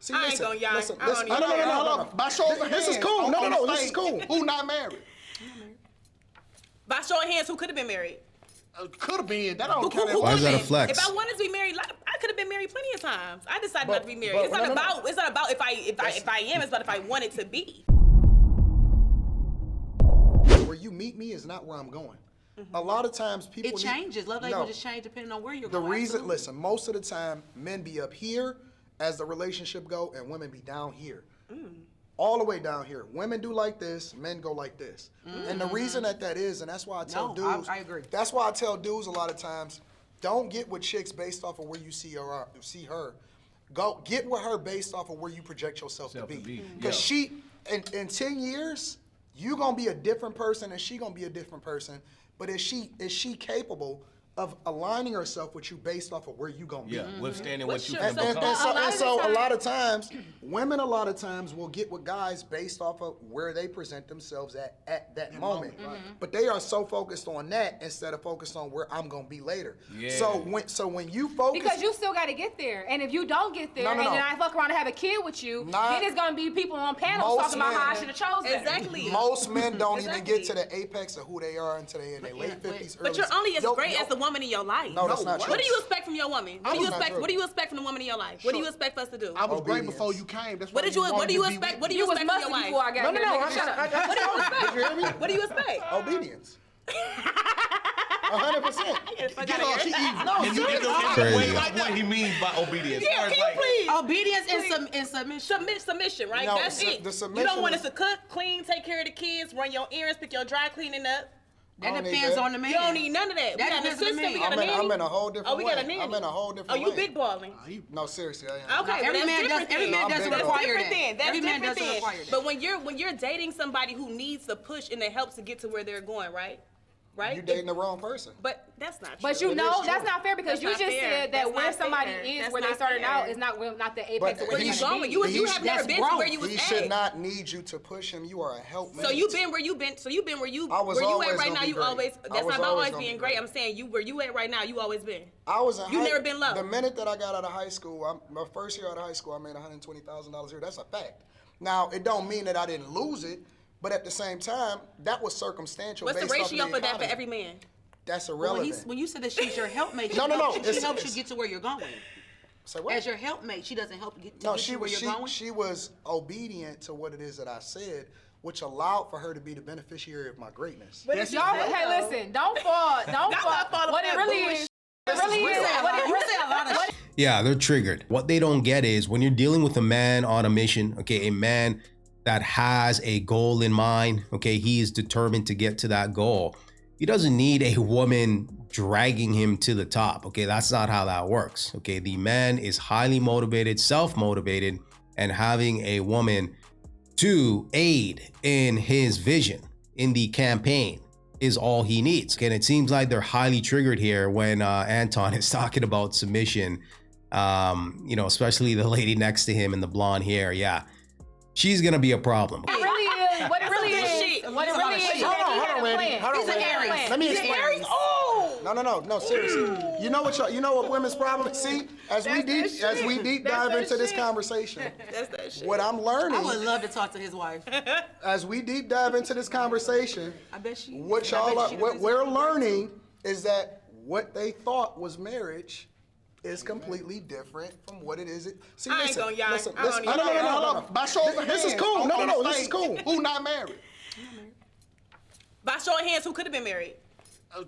See, I ain't gonna y'all. listen. I don't even No. Hold on. By show of hands. This is cool. No, this is cool. Who not married? By show of hands, who could have been married? Could have been. That don't Who count. Why is that a could've been? flex? If I wanted to be married, I could have been married plenty of times. I decided not to be married. but It's not no. about. It's not about if I am. It's about if I wanted to be. Where you meet me is not where I'm going. A lot of times people It changes. Love languages change depending on where you're The going. reason, Absolutely. listen, most of the time men be up here as the relationship go, and women be down here. All the way down here. Women do like this, men go like this. And the reason that is, and that's why I tell dudes, I agree. That's why I tell dudes a lot of times, don't get with chicks based off of where you see her. Go get with her based off of where you project yourself to be. Because she, in 10 years, you gonna be a different person and she gonna be a different person. But is she capable of aligning herself with you based off of where you gonna be? Yeah, withstanding what you What's can your- become. And so a lot of times, women a lot of times will get with guys based off of where they present themselves at that moment. But they are so focused on that instead of focused on where I'm gonna be later. Yeah. So when you focus, Because you still got to get there, and if you don't get there, No. and then I fuck around and have a kid with you, then it's gonna be people on panels Most talking about how I men- should have chose better. Exactly. most men don't even Exactly. get to the apex of who they are until they in their late 50s, early. But you're only as great as the woman in your life. No, that's not true. What do you expect from your woman? What do you That's not expect? true. What do you expect from the woman in your life? What do you expect us to do? I was great Obedience. before you came. That's What why did you? wanted What do you to be expect? with What do me. you You was expect from your musty wife? before I got No, here. no, nigga. Shut up. What do you expect? Did you hear me? What do you expect? Obedience. 100%. Get her, she evil. No, And you seriously. know Crazy. what he means by obedience. Yeah, Or can it's you like- please? Obedience and submission. Submission, right? No, That's it. the You submission don't want us is- to cook, clean, take care of the kids, run your errands, pick your dry cleaning up. I That don't need depends that. on the man. You don't need none of that. We That got an depends on the assistant, we man. got a nanny. I'm in a whole different Oh, we got a lane. nanny. I'm in a whole different Oh, you lane. big balling. No, seriously, I am. Okay, Every but that's man different does- every then. man doesn't That's require different that. then. That's Every man different doesn't then. require that. But when you're dating somebody who needs the push and the help to get to where they're going, right? Right? You dating the wrong person. But that's not true. But you It know is that's true. not fair because That's you not just fair. said that That's where not somebody fair. is, That's where they not started fair. out, is not the apex But of where where you you should going? be. You He have never that's been to where growth. you was He at. should not need you to push him. You are a helpmate. So you've been where you've been. So you've been where you I was where you always at right gonna now. be You great. always. I That's was not about always always gonna being be great. great. I'm saying you where you at right now. You always been. I was in You high, never been low. The minute that I got out of high school, my first year out of high school, I made $120,000 a year. That's a fact. Now, it don't mean that I didn't lose it, but at the same time, that was circumstantial. What's the based off ratio of for that for economy. every man? That's When, irrelevant. when you said that she's your helpmate, No, she it's- helps you get to where you're going. Say what? As your helpmate, she doesn't help you get No, to she where was you're going. she was obedient to what it is that I said, which allowed for her to be the beneficiary of my greatness. But it's Y'all, hey, listen, don't fall. not fall What for it that really bullshit. is. It really is. What it really is. Yeah, they're triggered. What they don't get is when you're dealing with a man on a mission, okay, a man that has a goal in mind, okay, he is determined to get to that goal. He doesn't need a woman dragging him to the top, okay? That's not how that works, okay? The man is highly motivated, self-motivated, and having a woman to aid in his vision, in the campaign, is all he needs. And it seems like they're highly triggered here when Anton is talking about submission. You know, especially the lady next to him in the blonde hair. Yeah, she's gonna be a problem. What it really is. What it really Good is. shit. What it really is. Hold on, Randy. Hold on, He's an Randy. Aries. Let me He's an explain. Aries. Oh. No, seriously. You know what women's problem? See, as we deep dive into this conversation, That's that shit. what I'm I would learning, love to talk to his wife. as we deep dive into this conversation, I bet she. what I bet y'all, she what does. we're learning is that what they thought was marriage is completely different from what it is. See, I ain't listen, gonna y'all. listen, I don't listen. even No, know. Hold on. By show of This is hands, cool. on No, the this is stage, cool. Who not married? By show of hands, who could have been married?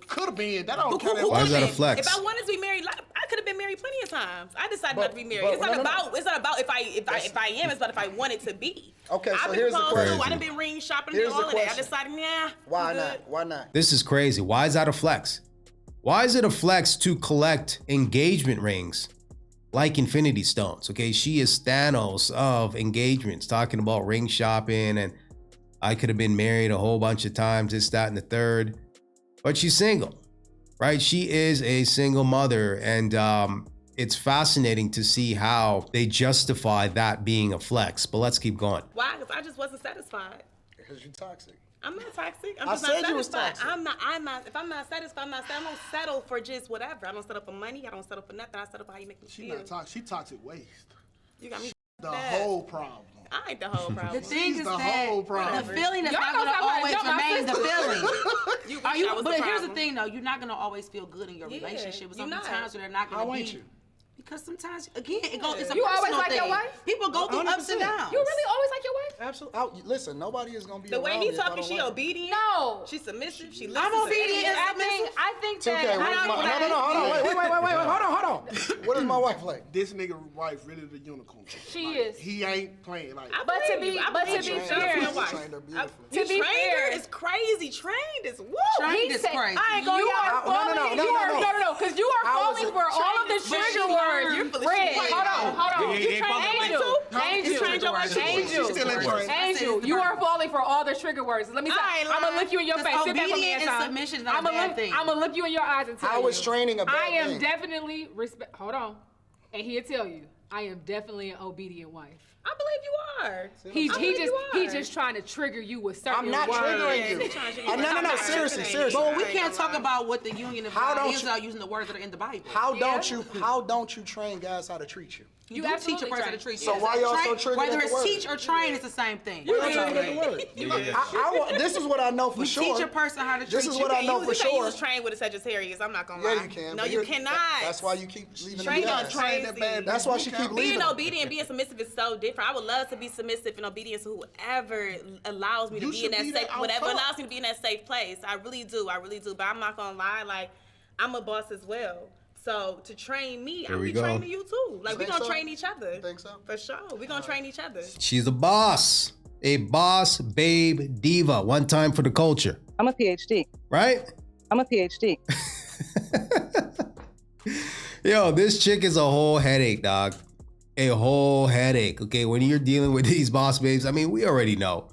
Could have been. That don't count. Why is that a could've been? flex? If I wanted to be married, I could have been married plenty of times. I decided not to be married. but- It's not no. about. It's not about if I am. It's about if I wanted to be. Okay, so I've been here's the proposed question. to, I done been ring shopping Here's and all the of that. I question. decided, nah. Why I'm good. not? Why not? This is crazy. Why is that a flex? Why is it a flex to collect engagement rings like Infinity Stones? Okay, she is Thanos of engagements, talking about ring shopping and I could have been married a whole bunch of times, this, that, and the third. But she's single, right? She is a single mother, and it's fascinating to see how they justify that being a flex. But let's keep going. Why? Because I just wasn't satisfied. Because you're toxic. I'm not toxic. I'm I just said not you was satisfied. toxic. I'm not. If I'm not satisfied, I'm not satisfied. I don't settle for just whatever. I don't settle for money. I don't settle for nothing. I settle for how you make me She feel. not toxic. She toxic waste. You got me The whole problem. I ain't the whole problem. The thing She's is the that whole problem. the feeling is Y'all not know gonna somebody always jump my remain the sister. feeling. You Are wish you? I was But the here's the problem. thing, though. You're not gonna always feel good in your Yeah, relationship. But you're sometimes not. they're not gonna How be. ain't you? Because sometimes, again, it goes. It's a You always personal like your thing. wife? People go through ups and 100%. downs. You really always like your wife? Absolutely. Listen, nobody is gonna be. The way around he me if I talking, don't she like it. obedient. No. She's submissive. She listens. I'm to obedient everything. and I think that. Okay, what is my, no, hold on, wait, hold on. What is my wife like? This nigga wife really the unicorn. She is. He ain't playing like. I But to believe be- you. I but to believe be you. fair- She's You your wife. trained her beautifully. You To be trained her fair- is crazy. Trained is woo. Trained He is said, crazy. I ain't gonna No, falling. no, Because you are How is falling it- for all of the trigger words. You're full of Red, shit. hold on. Yeah, yeah, trained yeah, your wife too? Angel, You trained your wife too? Angel, She's still in training. Angel, you are falling for all the trigger words. Let me say, I ain't I'm gonna lying. look you in your face. Because Sit back with me obedience and and submission is not a bad thing. I'm gonna look you in your eyes and tell How you. is training a bad I am thing? definitely respect. Hold on, and he'll tell you, I am definitely an obedient wife. I believe you are. He just trying to trigger you with certain I'm not words. triggering you. He's trying to trigger you. No, seriously. But we I ain't can't gonna talk lie. about what the union of How God don't is you- without using the words that are in the Bible. How don't you train guys how to treat you? You You do teach a absolutely person train. to treat you. So why y'all so Train- triggered Whether at the it's word? teach or train, it's the same thing. We're not talking about the word. This is what I know for You sure. teach a person how to treat This is you. what I know You for say you sure. was trained with a Sagittarius. I'm not gonna lie. Yeah, you can. No, but you you're- cannot. That's why you keep leaving Train them on guys. train. That bad That's why she keep leaving. Being them. obedient, being submissive is so different. I would love to be submissive and obedient to whoever allows me to You be in should that be safe, that on whatever top. allows me to be in that safe place. I really do. But I'm not gonna lie, like I'm a boss as well. So to train me, There I'm we be go. training you too. Like we think gonna so? train each other. You think so? For sure. We gonna train each other. She's a boss babe diva. One time for the culture, I'm a PhD. right? I'm a PhD. Yo, this chick is a whole headache, dog. A whole headache. Okay, when you're dealing with these boss babes, I mean, we already know,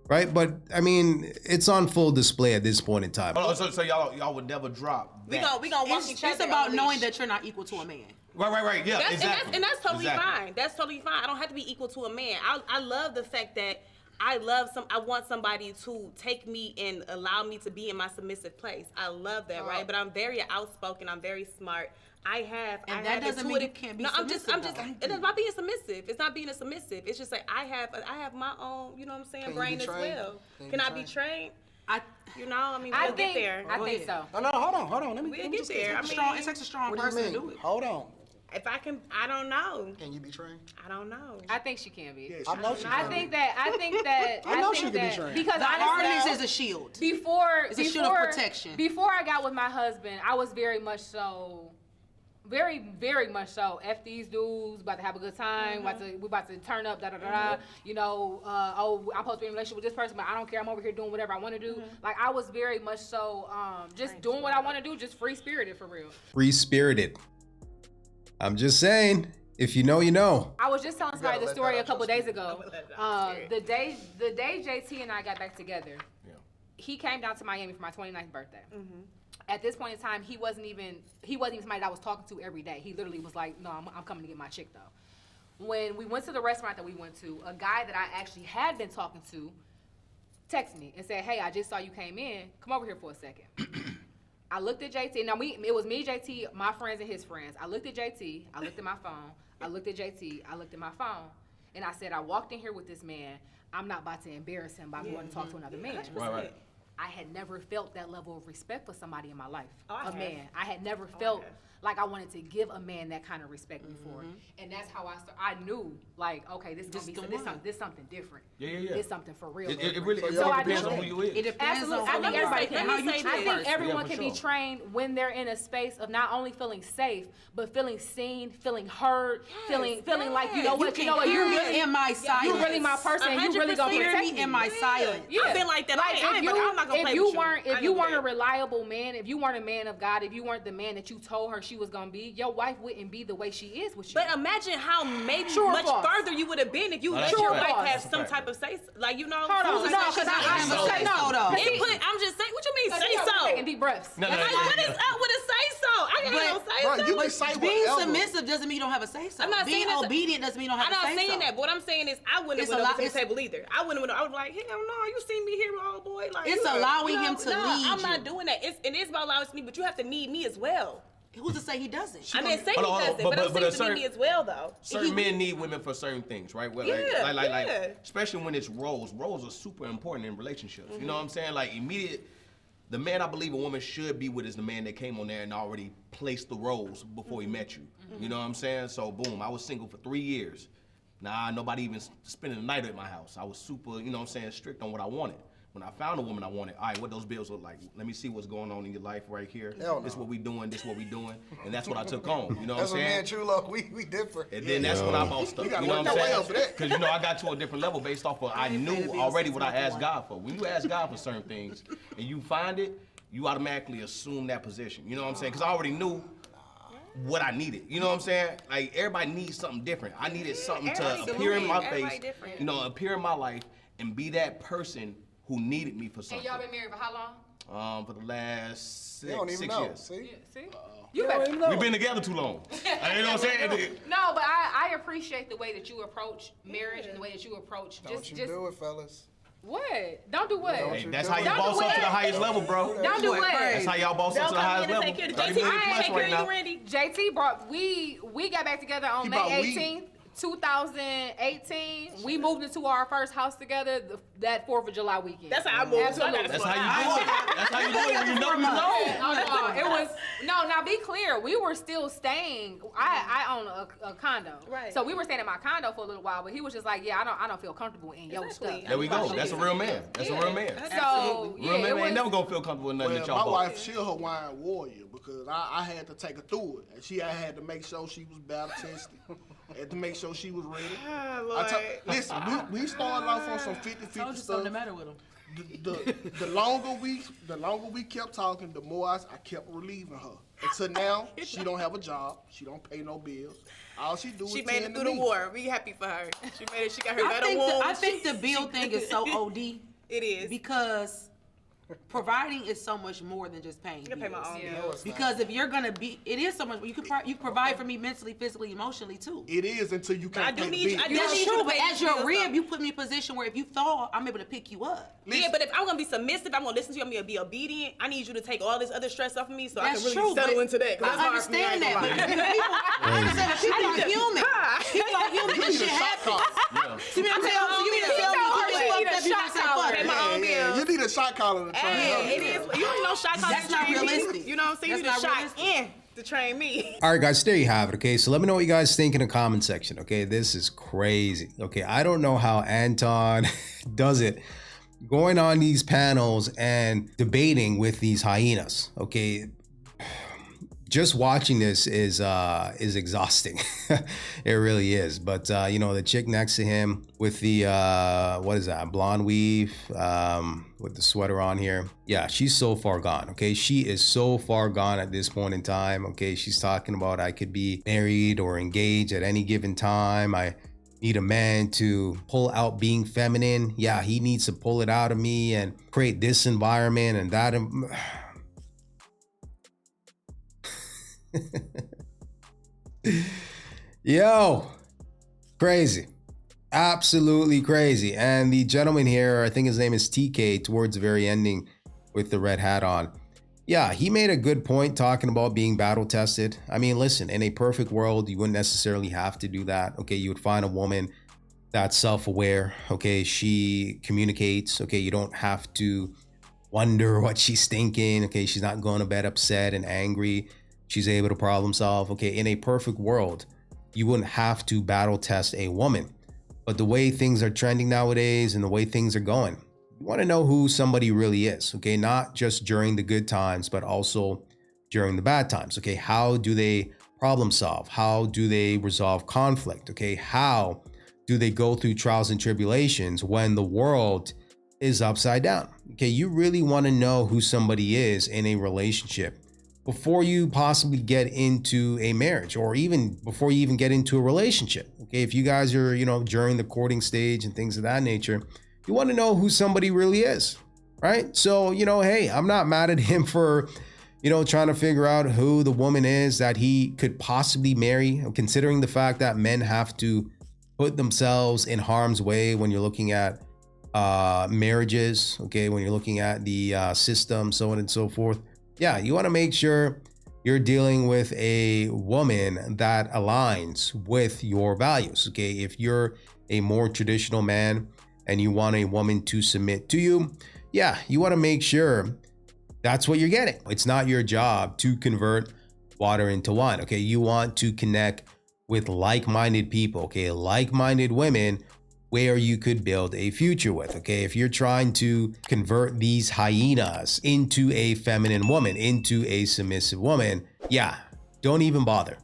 right? But I mean, it's on full display at this point in time. Oh, so y'all would never drop We that. gonna walk It's, each other. it's about on a knowing leash. that you're not equal to a man. Right. Yeah, exactly. And that's totally Exactly. fine. That's totally fine. I don't have to be equal to a man. I love the fact that I want somebody to take me and allow me to be in my submissive place. I love that, right? But I'm very outspoken. I'm very smart. I have that doesn't mean you can't be I'm just submissive, though. it's not being submissive. It's not being a submissive. It's just like I have my own, you know what I'm saying, Can you brain be as trained? well. Can you Can be I be trained? I We'll get there. I think so. No, hold on. Let me We'll let me get just there. I mean, strong. It takes a strong What do you person to mean? do it. Hold on. if I can, I don't know. Can you be trained? I don't know. I think she can be. I know she I can. think that. I know think she could be that- trained. Because The honestly, hardness is a shield. before It's a shield of protection. Before I got with my husband, I was very much so, very much so. F these dudes, about to have a good time. We about to turn up. You know, I'm supposed to be in a relationship with this person, but I don't care. I'm over here doing whatever I want to do. Like I was very much so, just doing what I want to do, just free spirited for real. Free spirited. I'm just saying, if you know, you know. I was just telling somebody gotta the let story that a couple out your days ago. Let it out your The day JT and I got back together, he came down to Miami for my 29th birthday. At this point in time, he wasn't even somebody that I was talking to every day. He literally was like, no, I'm coming to get my chick though. When we went to the restaurant that we went to, a guy that I actually had been talking to texted me and said, hey, I just saw you came in. Come over here for a second. I looked at JT. Now, it was me, JT, my friends, and his friends. I looked at JT. I looked at my phone. I looked at JT. I looked at my phone. And I said, I walked in here with this man. I'm not about to embarrass him by going to talk to another man. Right. I had never felt that level of respect for somebody in my life. I have. Man. I had never felt like I wanted to give a man that kind of respect before. And that's how I knew, like, okay, this is This gonna the be one. this something different. Yeah. It's something for real. It really So I depends do on who think- you is. It depends Absolutely. on I think everybody let can. me How you say treat this. I think everyone for can be sure. trained when they're in a space of not only feeling safe, but feeling seen, feeling heard, feeling like you know what, You hear me in my silence. you really my person. You really gonna 100% hear protect me in my silence. I've been like that. Like I'm not gonna play with you. if you weren't a reliable man, if you weren't a man of God, if you weren't the man that you told her she was gonna be, your wife wouldn't be the way she is with you. But imagine how maybe True or much false? further you would have been if you let that's your a fact. wife have That's a some fact. type of say, like you know. Hold on, who's no, a- because I I'm am a say so, though. Input. I'm just saying. What you mean say so? taking deep breaths. No, Like, what is up with a say so? I can't no say Bro, so. you can say Being whatever. submissive doesn't mean you don't have a say so. I'm not Being saying it's- obedient doesn't mean you don't I'm have a not say so. saying that. But what I'm saying is, I wouldn't It's have a went lot- over to the it's- table either. I wouldn't have. I was like, hell no, you seen me here, old boy. Like, It's you know, allowing you know, him to no, lead I'm not you. doing that. It is about allowing me, but you have to need me as well. Who's to say he doesn't? I mean, say he Hold on, doesn't, but- but I'm but saying a to me certain- as well, though. Certain men need women for certain things, right? Well, Yeah, like, yeah. especially when it's roles. Roles are super important in relationships. You know what I'm saying? Like the man I believe a woman should be with is the man that came on there and already placed the roles before he met you. You know what I'm saying? So boom, I was single for 3 years. Nah, nobody even spending the night at my house. I was super, you know what I'm saying, strict on what I wanted. When I found a woman I wanted, all right, what those bills look like? Let me see what's going on in your life right here. Hell no. This what we doing, this what we doing. And that's what I took on. You know what I'm That's what me saying? and True Love, we differ. And then that's when I bossed up. You gotta know work what I'm your way saying? up for that. Because I got to a different level based off of I knew already what I asked God for. When you ask God for certain things and you find it, you automatically assume that position. You know what I'm saying? Because I already knew what I needed. You know what I'm saying? Like everybody needs something different. I needed something to Everybody appear in my different. face, Everybody different. you know, appear in my life and be that person who needed me for And something. y'all been married for how long? For the last They don't even 6 know. years. See? See? You better. We've been together too long. You know what I'm saying? No, but I appreciate the way that you approach marriage and the way that you approach Don't you do it, fellas. What? Don't do what? Don't Hey, you that's do how it. you Don't boss do up to the what? highest level, bro. Don't do what? That's how y'all boss up Don't to the come highest in and level. take care of 30 JT. million I plus take care right of now. you, Randy. JT brought we got back together on He May brought weed. 18th, 2018. We moved into our first house together that 4th of July weekend. That's how I moved. So I got Absolutely. That's how you do it. That's how you do it. When you know, you know. Oh, no, it was no. Now be clear, we were still staying. I own a condo, Right. So we were staying in my condo for a little while, but he was just like, yeah, I don't feel comfortable in your Exactly. stuff. There we go. That's a real man. That's a real man. So yeah, Real man it was, ain't never gonna feel comfortable in nothing Well, that my y'all both. wife, she's her wine warrior because I had to take her through it. And I had to make sure she was battle tested. I had to make sure she was ready. Listen, we started off on some 50-50 Told you stuff. something the matter with him. The longer we kept talking, the more I kept relieving her. Until now, she don't have a job. She don't pay no bills. All she do is She made it tend through to the me. war. We happy for her. She made it. She got her I better think, wound. I think the bill thing is so OD It is. because providing is so much more than just paying. I can pay my bills. own Yeah. bills. No, it's not. Because if you're gonna be, it is so much. You can provide for me mentally, physically, emotionally too. It is until you can't I do pay the need- bills. I do That's need you true, to but pay as your bills, rib, though. you put me in a position where if you fall, I'm able to pick you up. Yeah, but if I'm gonna be submissive, I'm gonna listen to you, I'm gonna be obedient. I need you to take all this other stress off of me so I That's can really true. settle but into that. 'cause that's I hard for me, understand I that. ain't But gonna lie. I understand that people are human. People are human. You This need a shit shot happens. collar. See me? I'm telling you, you mean to tell me told her you she fucked need a up, you shot gonna say collar. fuck Pay it. my own bills. You need a shot collar to train Yeah, her. it is. You don't know shot calls That's to not train me. realistic. You know what I'm saying? You That's need a not shot realistic. in to train me. All right, guys, there you have it. Okay, so let me know what you guys think in the comment section. Okay, this is crazy. Okay, I don't know how Anton does it, going on these panels and debating with these hyenas. Okay, just watching this is exhausting. It really is. But you know, the chick next to him with the what is that, blonde weave, with the sweater on here, yeah, she's so far gone. Okay, she is so far gone at this point in time. Okay, she's talking about I could be married or engaged at any given time. I need a man to pull out being feminine. Yeah, he needs to pull it out of me and create this environment and that. Yo, crazy, absolutely crazy. And the gentleman here, I think his name is TK, towards the very ending with the red hat on, yeah, he made a good point talking about being battle tested. I mean, listen, in a perfect world, you wouldn't necessarily have to do that. Okay, you would find a woman that's self-aware. Okay, she communicates. Okay, you don't have to wonder what she's thinking. Okay, she's not going to bed upset and angry. She's able to problem solve. Okay, in a perfect world, you wouldn't have to battle test a woman. But the way things are trending nowadays and the way things are going, you want to know who somebody really is. Okay, not just during the good times, but also during the bad times. Okay, how do they problem solve? How do they resolve conflict? Okay, how do they go through trials and tribulations when the world is upside down? Okay, you really want to know who somebody is in a relationship before you possibly get into a marriage, or even before you even get into a relationship. Okay, if you guys are, you know, during the courting stage and things of that nature, you want to know who somebody really is, right? So, you know, hey, I'm not mad at him for, you know, trying to figure out who the woman is that he could possibly marry, considering the fact that men have to put themselves in harm's way when you're looking at marriages, okay, when you're looking at the system, so on and so forth. Yeah, you want to make sure you're dealing with a woman that aligns with your values. Okay, if you're a more traditional man and you want a woman to submit to you, yeah, you want to make sure that's what you're getting. It's not your job to convert water into wine. Okay, you want to connect with like-minded people. Okay, like-minded women where you could build a future with. Okay, if you're trying to convert these hyenas into a feminine woman, into a submissive woman, yeah, don't even bother.